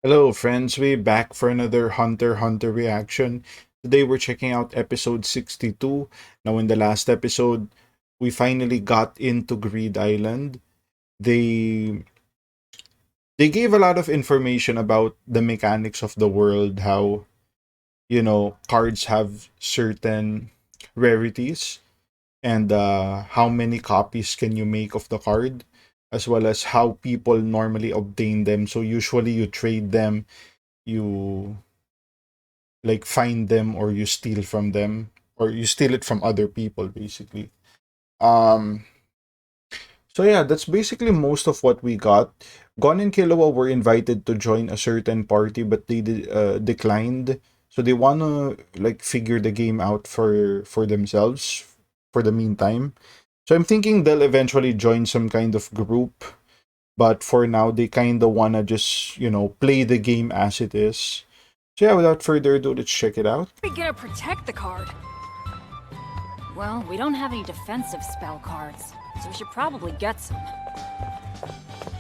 Hello, friends. We back for another Hunter x Hunter reaction. Today we're checking out episode 62. Now, in the last episode, we finally got into Greed Island. They they gave a lot of information about the mechanics of the world, how cards have certain rarities, and how many copies can you make of the card, as well as how people normally obtain them. So usually you trade them, you like find them, or you steal from them, or you steal it from other people basically. um so yeah, that's basically most of what we got. Gon and Killua were invited to join a certain party, but they declined. So they want to like figure the game out for themselves for the meantime. So I'm thinking they'll eventually join some kind of group, but for now they kind of want to just play the game as it is. So yeah, without further ado, let's check it out. How are we gonna protect the card? Well, we don't have any defensive spell cards, so we should probably get some.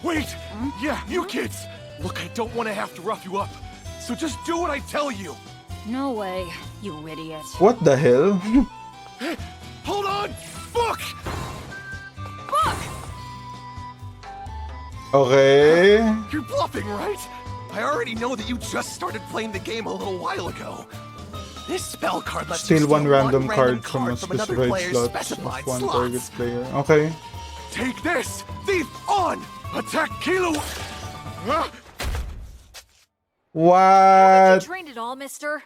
Wait! Yeah, you kids! Look, I don't want to have to rough you up, so just do what I tell you! No way, you idiot. What the hell? Hold on! Book! Look! Okay. You're bluffing, right? I already know that you just started playing the game a little while ago. This spell card lets you Steal one random card from from a another specified player's slot specified of one slots. target player. Okay. Take this! Thief on! Attack Kilo! Ah! You What? trained it all, mister.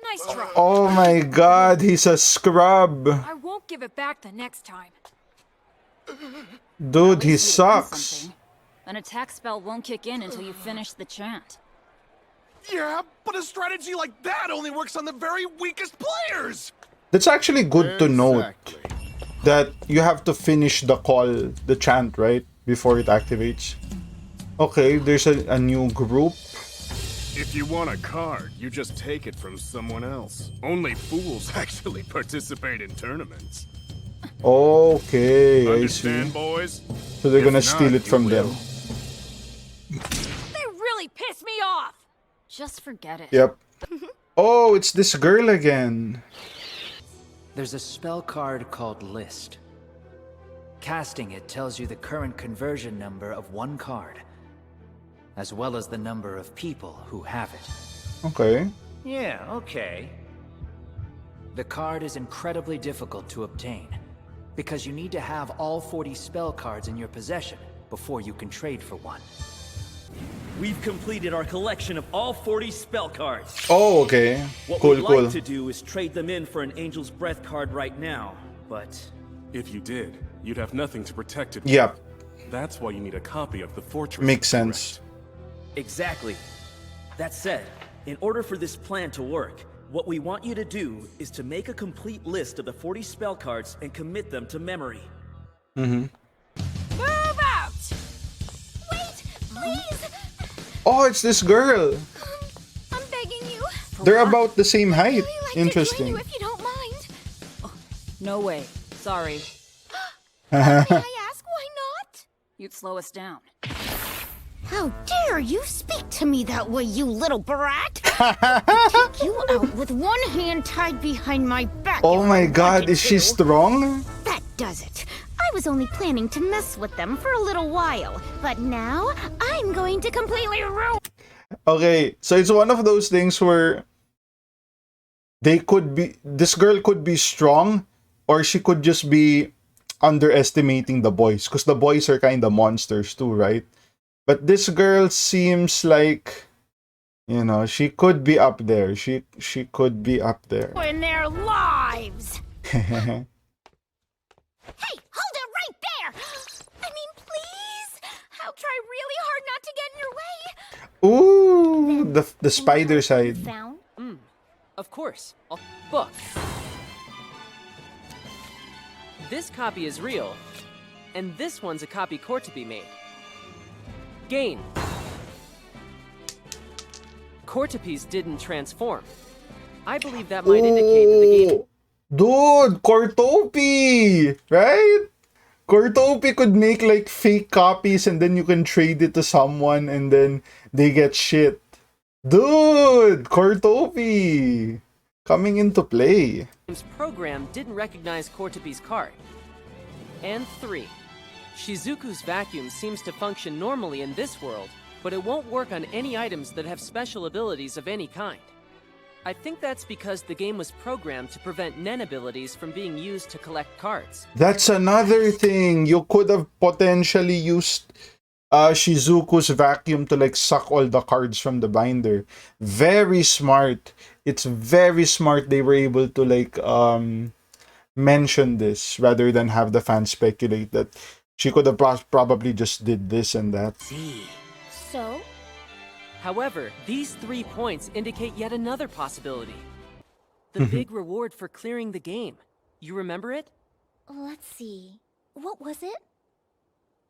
Nice try. Oh my god, he's a scrub. I won't give it back the next time. Dude, At he least you learned sucks. something. An attack spell won't kick in until you finish the chant. Yeah, but a strategy like that only works on the very weakest players! That's actually good to note, that you have to finish the call, the chant, right? Before it activates. Okay, there's a new group. If you want a card, you just take it from someone else. Only fools actually participate in tournaments. Okay, I Understand, see. boys? So they're If gonna not, steal it you from will. them. They really piss me off! Just forget it. Yep. Oh, it's this girl again. There's a spell card called List. Casting it tells you the current conversion number of one card, as well as the number of people who have it. Okay. Yeah, okay. The card is incredibly difficult to obtain, because you need to have all 40 spell cards in your possession before you can trade for one. We've completed our collection of all 40 spell cards. Oh, okay. What Cool, we'd cool. like to do is trade them in for an Angel's Breath card right now, but If you did, you'd have nothing to protect it with. Yep. That's why you need a copy of the fortress. Makes sense. exactly. That said, in order for this plan to work, what we want you to do is to make a complete list of the 40 spell cards and commit them to memory. Move out! Wait, please! Oh, it's this girl. I'm begging you. They're about the same height. Really like Interesting. To join you if you don't mind. No way. Sorry. May I ask why not? You'd slow us down. How dare you speak to me that way, you little brat! I'll take you out with one hand tied behind my back. Oh if my I god, wanted is she to. strong? That does it. I was only planning to mess with them for a little while, but now I'm going to completely ruin. Okay, so it's one of those things where this girl could be strong, or she could just be underestimating the boys, because the boys are kind of monsters too, right? But this girl seems like, she could be up there. She could be up there. In their lives. Hey, hold it right there! I mean, please! I'll try really hard not to get in your way. Ooh, the spider side. Found? Of course. Book. This copy is real, and this one's a copy core to be made. Gain. Cortopes didn't transform. I believe that might indicate that the game... Dude, Cortopi! Right? Cortopi could make like fake copies, and then you can trade it to someone and then they get shit. Dude, Cortopi coming into play. Game's program didn't recognize Kortopi's card. And 3. Shizuku's vacuum seems to function normally in this world, but it won't work on any items that have special abilities of any kind. I think that's because the game was programmed to prevent Nen abilities from being used to collect cards. That's another thing. You could have potentially used Shizuku's vacuum to like suck all the cards from the binder. Very smart. It's very smart they were able to like mention this rather than have the fans speculate that she could have probably just did this and that. So? However, these 3 points indicate yet another possibility. The big reward for clearing the game. You remember it? Let's see. What was it?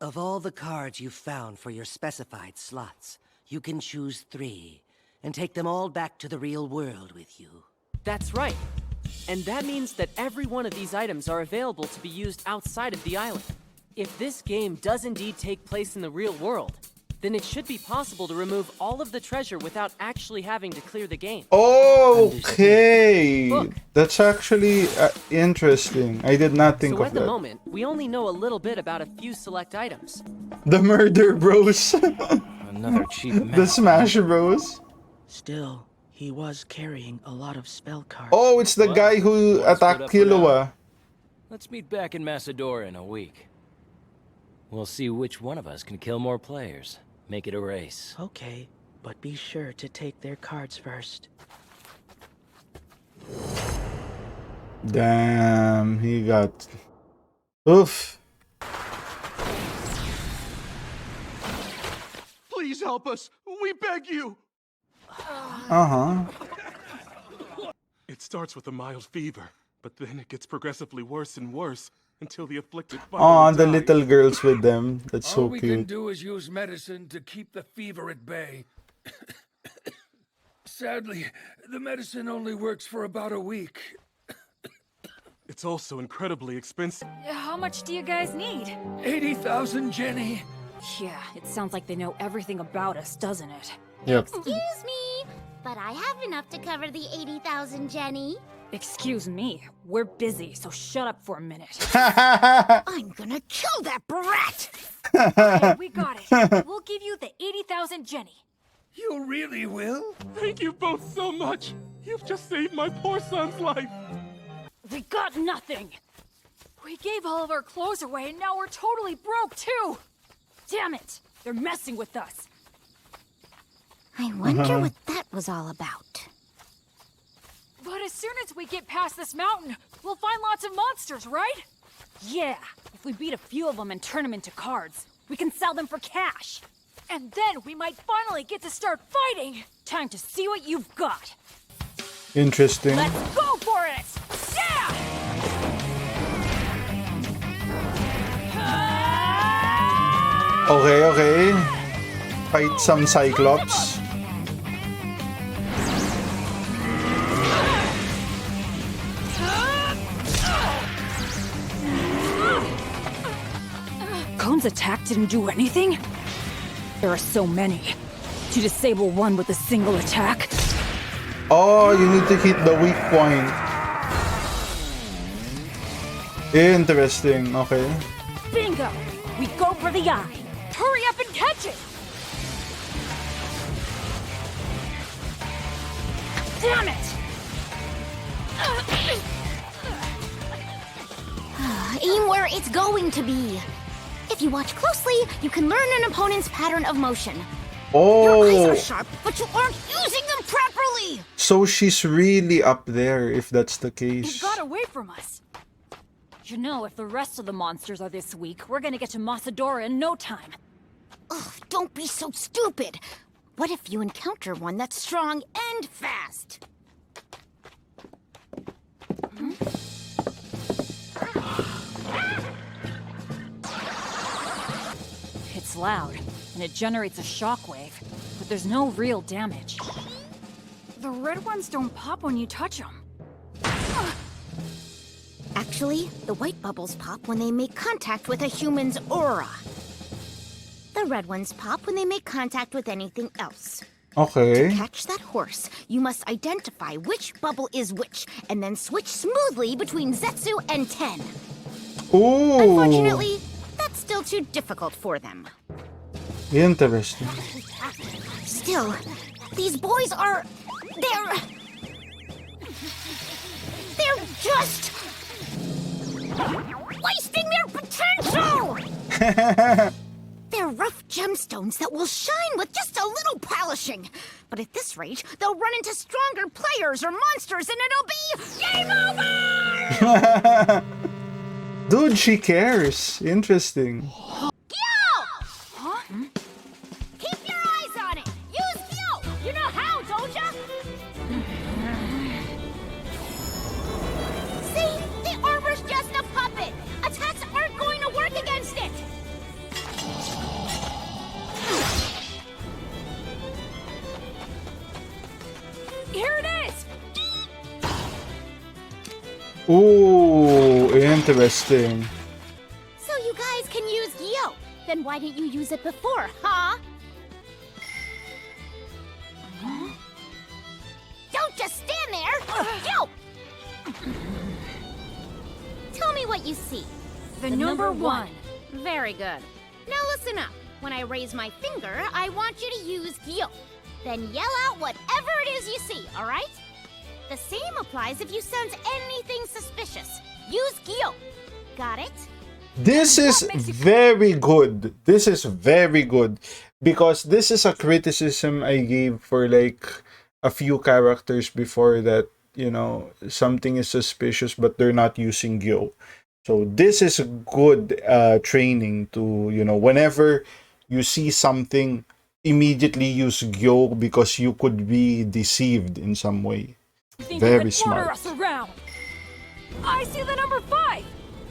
Of all the cards you've found for your specified slots, you can choose 3 and take them all back to the real world with you. That's right. And that means that every one of these items are available to be used outside of the island. If this game does indeed take place in the real world, then it should be possible to remove all of the treasure without actually having to clear the game. Okay, Look. that's actually interesting. I did not think So of at the that. moment, we only know a little bit about a few select items. The Murder Bros, Another cheap the mess. Smash Bros. Still, he was carrying a lot of spell cards. Oh, it's the Well, guy who one attacked split up for Killua. Let's meet back in Macedora in a week. We'll see which one of us can kill more players. Make it a race. Okay, but be sure to take their cards first. Damn, he got... Oof. Please help us. We beg you. Uh-huh. It starts with a mild fever, but then it gets progressively worse and worse until the afflicted Aw, finally the die. little girls with them. That's All so we can cute. do is use medicine to keep the fever at bay. Sadly, the medicine only works for about a week. It's also incredibly expensive. How much do you guys need? 80,000 Jenny. Yeah, it sounds like they know everything about us, doesn't it? Yep. Excuse me, but I have enough to cover the 80,000, Jenny. Excuse me, we're busy, so shut up for a minute. I'm gonna kill that brat! Okay, we got it. We'll give you the 80,000 Jenny. You really will? Thank you both so much. You've just saved my poor son's life. We got nothing. We gave all of our clothes away, and now we're totally broke, too. Damn it, they're messing with us. I wonder what that was all about. But as soon as we get past this mountain, we'll find lots of monsters, right? Yeah, if we beat a few of them and turn them into cards, we can sell them for cash. And then we might finally get to start fighting. Time to see what you've got. Interesting. Let's go for it! Yeah! Okay, okay. Fight some Cyclops. Cone's attack didn't do anything? There are so many. To disable one with a single attack? Oh, you need to hit the weak point. Interesting, okay. Bingo! We go for the eye. Hurry up and catch it! Damn it! Aim where it's going to be. If you watch closely, you can learn an opponent's pattern of motion. Your eyes Oh, are sharp, but you aren't using them properly! so she's really up there if that's the It case. got away from us. You know, if the rest of the monsters are this weak, we're gonna get to Macedora in no time. Ugh, don't be so stupid. What if you encounter one that's strong and fast? It's loud, and it generates a shockwave, but there's no real damage. The red ones don't pop when you touch them. Actually, the white bubbles pop when they make contact with a human's aura. The red ones pop when they make contact with anything else. To Okay. catch that horse, you must identify which bubble is which, and then switch smoothly between Zetsu and Ten. Ooh. Unfortunately, that's still too difficult for them. Interesting. Still, these boys are... They're just... wasting their potential! They're rough gemstones that will shine with just a little polishing. But at this rate, they'll run into stronger players or monsters and it'll be... game over! Dude, she cares. Interesting. Gyo! Huh? Keep your eyes on it! Use Gyo! You know how, don't ya? See? The armor's just a puppet! Attacks aren't going to work against it! Here it is! Ooh, interesting. So you guys can use Gyo. Then why didn't you use it before, huh? Don't just stand there! Gyo! Tell me what you see. The number 1. Very good. Now listen up. When I raise my finger, I want you to use Gyo. Then yell out whatever it is you see, alright? The same applies if you sense anything suspicious. Use Gyo. Got it? This is very good. This is very good. Because this is a criticism I gave for like a few characters before that, you know, something is suspicious but they're not using Gyo. So this is good training to, you know, whenever you see something, immediately use Gyo because you could be deceived in some way. Think Very you can smart. order us around. I see the number 5.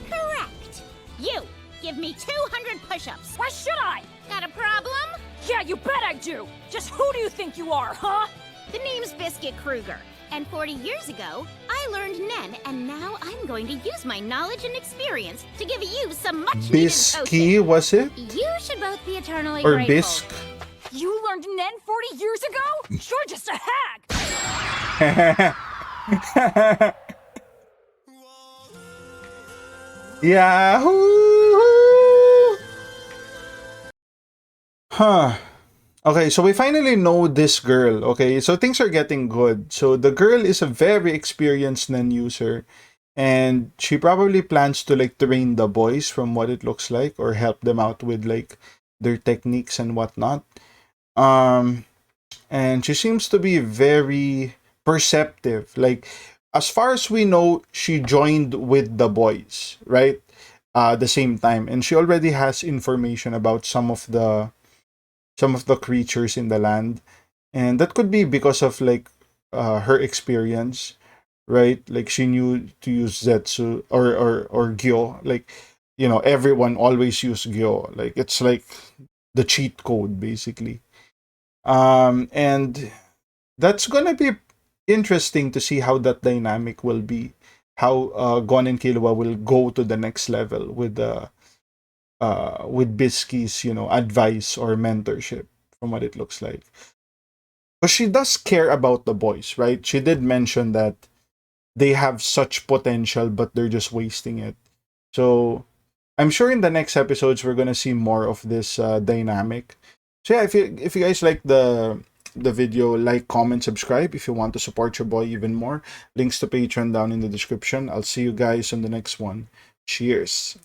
Correct. You, give me 200 push-ups. Why should I? Got a problem? Yeah, you bet I do. Just who do you think you are, huh? The name's Biscuit Kruger. And 40 years ago, I learned Nen, and now I'm going to use my knowledge and experience to give you some much-needed Bisky, was it? You should both be eternally Or grateful. Bisque? You learned Nen 40 years ago? You're just a hag. Yahoo! Huh. Okay, so we finally know this girl. Okay, so things are getting good. So the girl is a very experienced Nen user. And she probably plans to like train the boys from what it looks like, or help them out with like their techniques and whatnot. And she seems to be very perceptive. Like, as far as we know, she joined with the boys, right? The same time, and she already has information about some of the creatures in the land, and that could be because of like her experience, right? Like she knew to use Zetsu or Gyo. Like, you know, everyone always use Gyo. Like it's like the cheat code basically. And that's gonna be interesting to see how that dynamic will be. How Gon and Killua will go to the next level with Bisky's, you know, advice or mentorship from what it looks like. But she does care about the boys, right? She did mention that they have such potential, but they're just wasting it. So I'm sure in the next episodes we're gonna see more of this dynamic. So yeah, if you guys like the video, like, comment, subscribe if you want to support your boy even more. Links to Patreon down in the description. I'll see you guys on the next one. Cheers.